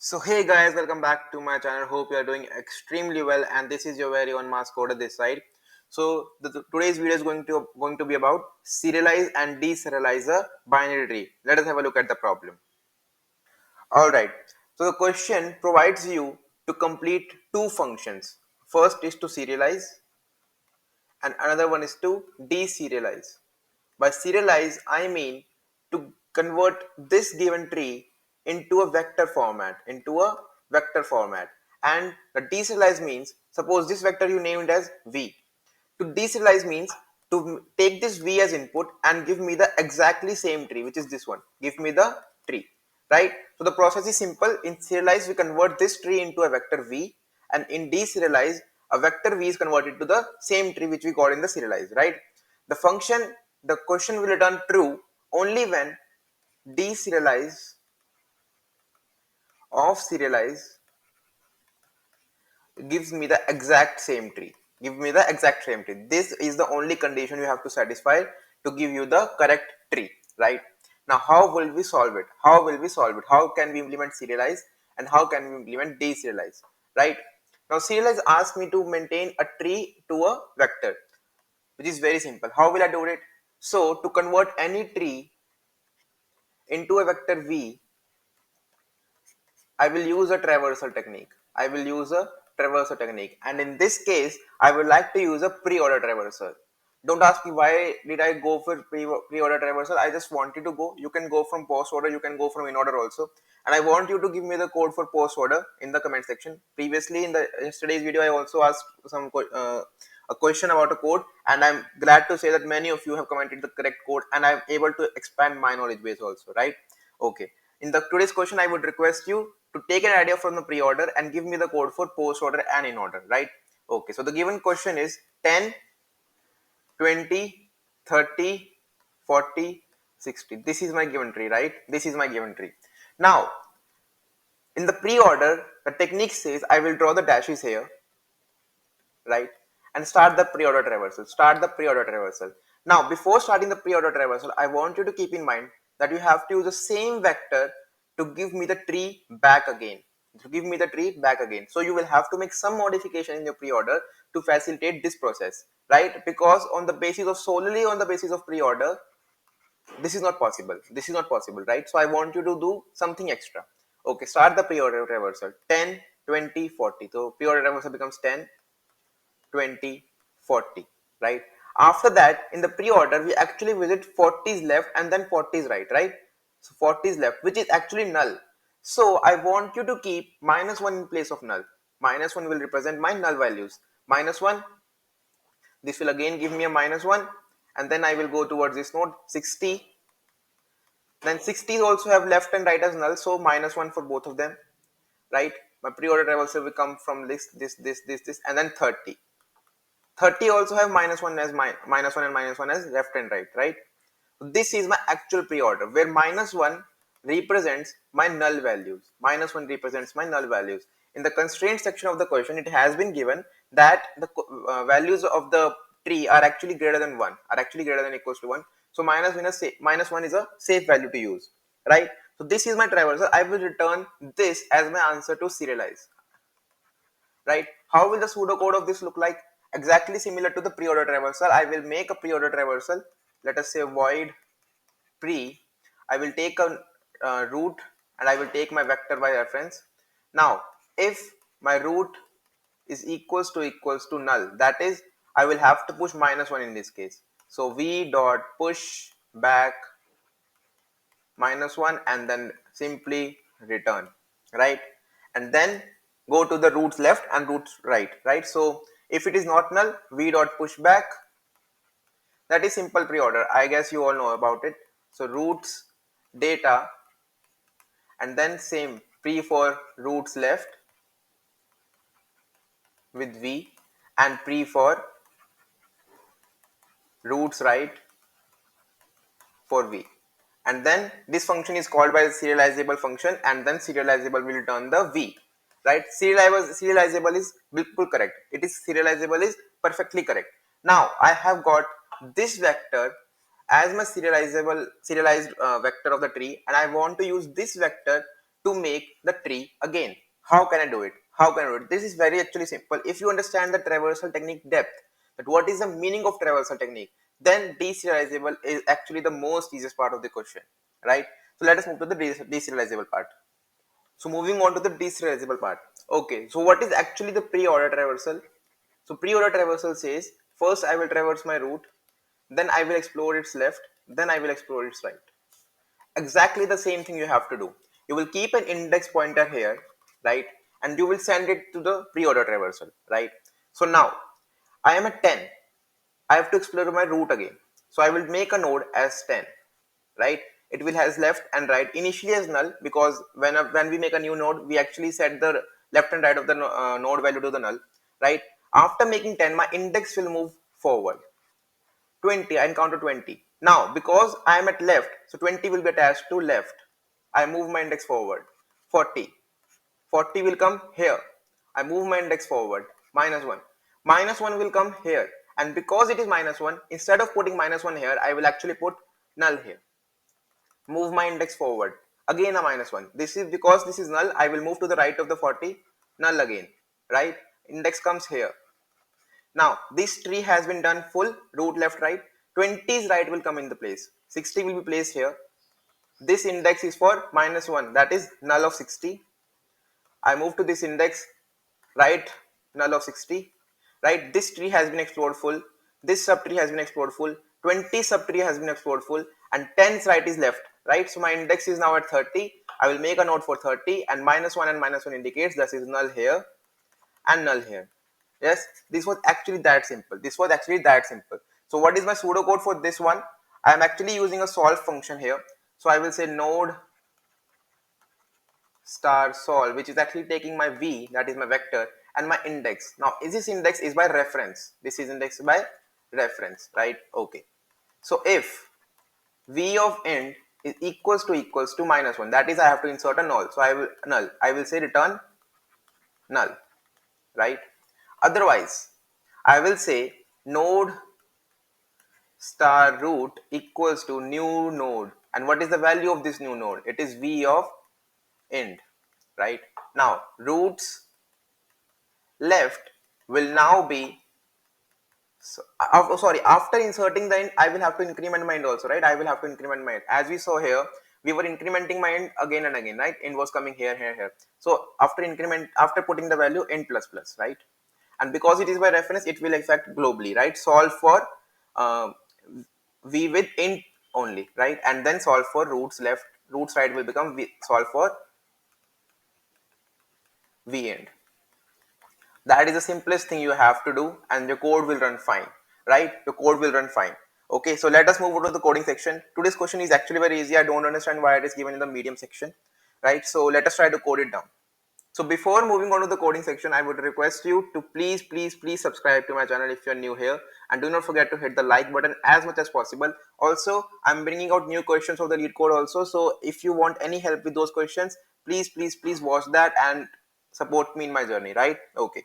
So hey guys, welcome back to my channel. Hope you are doing extremely well, and this is your very own mask coder this side. So today's video is going to be about serialize and deserialize a binary tree. Let us have a look at the problem. All right. So the question provides you to complete two functions. First is to serialize, and another one is to deserialize. By serialize, I mean to convert this given tree into a vector format, And the deserialize means, suppose this vector you named as V. To deserialize means to take this V as input and give me the exactly same tree, which is this one. Give me the tree, right? So the process is simple. In serialize, we convert this tree into a vector V, and in deserialize, a vector V is converted to the same tree which we got in the serialize, right? The question will return true only when deserialize of serialize gives me the exact same tree. Give me the exact same tree. This is the only condition you have to satisfy to give you the correct tree, right? Now, how will we solve it? How can we implement serialize and how can we implement deserialize, right? Now, serialize asks me to maintain a tree to a vector, which is very simple. How will I do it? So, to convert any tree into a vector V, I will use a traversal technique. And in this case, I would like to use a pre-order traversal. Don't ask me why did I go for pre-order traversal. I just wanted to go. You can go from post order, you can go from in order also. And I want you to give me the code for post order in the comment section. Previously, in the yesterday's video, I also asked a question about a code, and I'm glad to say that many of you have commented the correct code, and I'm able to expand my knowledge base also, right? Okay. In the today's question, I would request you to take an idea from the pre-order and give me the code for post-order and in-order, right? Okay, so the given question is 10, 20, 30, 40, 60. This is my given tree, right? This is my given tree. Now, in the pre-order, the technique says I will draw the dashes here, right? And start the pre-order traversal. Now, before starting the pre-order traversal, I want you to keep in mind that you have to use the same vector to give me the tree back again. So you will have to make some modification in your pre-order to facilitate this process, right? Because solely on the basis of pre-order, this is not possible. Right? So I want you to do something extra. Okay, start the pre-order traversal. 10, 20, 40. So pre-order traversal becomes 10, 20, 40, right? After that, in the pre-order, we actually visit 40 is left and then 40 is right? So 40 is left, which is actually null. So I want you to keep -1 in place of null. -1 will represent my null values. -1, this will again give me a -1, and then I will go towards this node, 60. Then 60 also have left and right as null, so -1 for both of them, right? My pre-order traversal will come from this, and then 30. 30 also have -1 as -1 and -1 as left and right? This is my actual pre-order where -1 represents my null values. In the constraint section of the question, it has been given that the values of the tree are actually greater than 1, equals to 1. So -1 is a safe value to use, right? So this is my traversal. I will return this as my answer to serialize. Right? How will the pseudocode of this look like? Exactly similar to the pre-order traversal. I will make a pre-order traversal. Let us say void pre. I will take a root and I will take my vector by reference. Now, if my root is equals to null, that is, I will have to push -1 in this case. So v dot push back -1 and then simply return, right? And then go to the roots left and roots right? So if it is not null, v dot push back, that is simple pre-order. I guess you all know about it. So roots data and then same pre for roots left with v and pre for roots right for v. And then this function is called by the serializable function, and then serializable will return the v, right? Serializable is bilkul correct. It is serializable is perfectly correct. Now I have got this vector as my serialized vector of the tree, and I want to use this vector to make the tree again. How can I do it? How can I do it? This is very actually simple. If you understand the traversal technique depth, that what is the meaning of traversal technique, then deserializable is actually the most easiest part of the question, right? So let us move to the deserializable part. So moving on to the deserializable part. Okay, so what is actually the pre-order traversal? So pre-order traversal says, first I will traverse my route, then I will explore its left, then I will explore its right. Exactly the same thing you have to do. You will keep an index pointer here, right? And you will send it to the pre-order traversal, right? So now I am at 10. I have to explore my route again. So I will make a node as 10, right? It will has left and right initially as null, because when we make a new node, we actually set the left and right of the node value to the null, right? After making 10, my index will move forward. 20, I encounter 20. Now, because I am at left, so 20 will be attached to left. I move my index forward. 40. 40 will come here. I move my index forward. Minus 1. Minus 1 will come here. And because it is minus 1, instead of putting minus 1 here, I will actually put null here. Move my index forward. Again a minus 1. This is because this is null. I will move to the right of the 40. Null again. Right? Index comes here. Now, this tree has been done full, root left, right. 20's right will come in the place. 60 will be placed here. This index is for minus 1, that is null of 60. I move to this index, right, null of 60. Right, this tree has been explored full. This subtree has been explored full. 20 subtree has been explored full. And 10's right is left. Right, so my index is now at 30. I will make a node for 30. And minus 1 and minus 1 indicates this is null here and null here. Yes, this was actually that simple. This was actually that simple. So what is my pseudocode for this one? I am actually using a solve function here. So I will say node star solve, which is actually taking my v, that is my vector, and my index. Now is this index is by reference. This is indexed by reference, right? Okay. So if v of int is equals to minus 1, that is I have to insert a null. So I will say return null, right? Otherwise, I will say node star root equals to new node. And what is the value of this new node? It is v of int, right? Now, roots left will now be, so, sorry, after inserting the int, I will have to increment my int also, right? I will have to increment my int. As we saw here, we were incrementing my int again and again, right? Int was coming here, here, here. So after putting the value int plus plus, right? And because it is by reference, it will affect globally, right? Solve for uh, v with int only, right? And then solve for roots left, roots right will become v, solve for v end. That is the simplest thing you have to do, and your code will run fine, right? Your code will run fine. Okay, so let us move on to the coding section. Today's question is actually very easy. I don't understand why it is given in the medium section, right? So let us try to code it down. So before moving on to the coding section, I would request you to please subscribe to my channel if you're new here, and do not forget to hit the like button as much as possible. Also, I'm bringing out new questions of the lead code also. So if you want any help with those questions, please watch that and support me in my journey, right? Okay.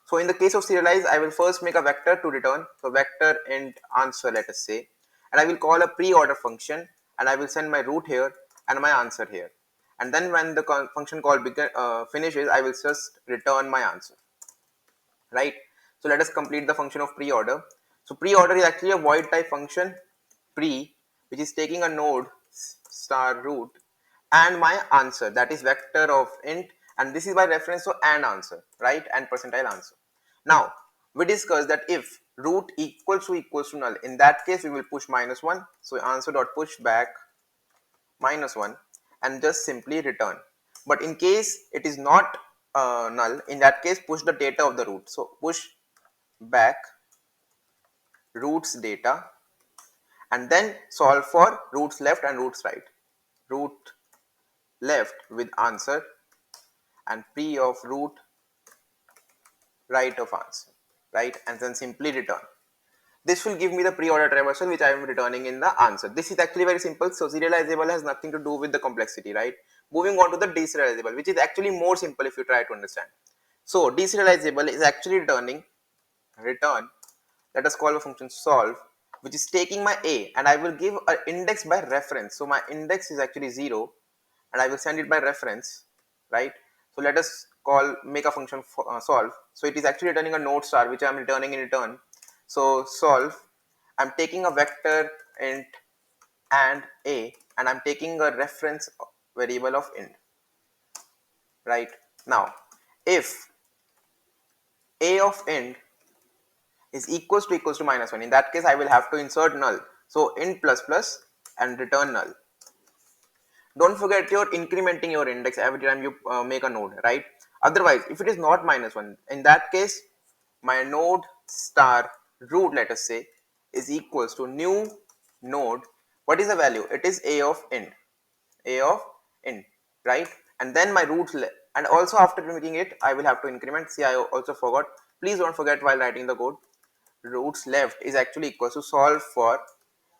So in the case of serialize, I will first make a vector to return. So vector int answer, let us say, and I will call a pre-order function, and I will send my root here and my answer here. And then when the function call finishes, I will just return my answer, right? So let us complete the function of pre-order. So pre-order is actually a void type function pre, which is taking a node star root and my answer, that is vector of int, and this is by reference to and answer, right? And percentile answer. Now we discussed that if root equals to null, in that case we will push minus 1. So answer dot push back minus 1 and just simply return. But in case it is not null, in that case push the data of the root. So push back roots data and then solve for roots left and roots right. Root left with answer and p of root right of answer, right? And then simply return. This will give me the pre-order traversal which I am returning in the answer. This is actually very simple. So serializable has nothing to do with the complexity, right? Moving on to the deserializable, which is actually more simple if you try to understand. So deserializable is actually return, let us call a function solve, which is taking my a, and I will give an index by reference. So my index is actually 0 and I will send it by reference, right? So let us make a function for, solve. So it is actually returning a node star which I am returning in return. So solve, I'm taking a vector int and a, and I'm taking a reference variable of int, right? Now if a of int is equals to minus 1, in that case I will have to insert null. So int plus plus and return null. Don't forget you're incrementing your index every time you make a node, right? Otherwise, if it is not minus 1, in that case my node star root, let us say, is equals to new node. What is the value? It is a of int, a of int, right? And then my and also after making it I will have to increment. See, I also forgot, please don't forget while writing the code, roots left is actually equals to solve for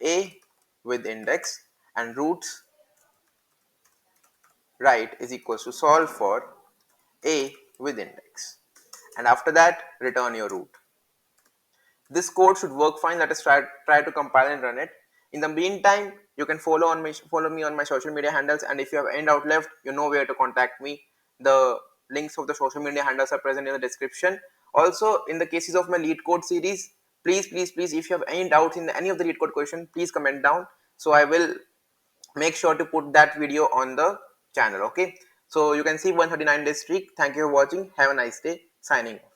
a with index, and roots right is equals to solve for a with index, and after that return your root. This code should work fine. Let us try to compile and run it. In the meantime, you can follow me on my social media handles, and if you have any doubt left, you know where to contact me. The links of the social media handles are present in the description. Also, in the cases of my lead code series, please, if you have any doubts in any of the lead code question, please comment down, so I will make sure to put that video on the channel. Okay, so you can see 139 days streak. Thank you for watching. Have a nice day. Signing off.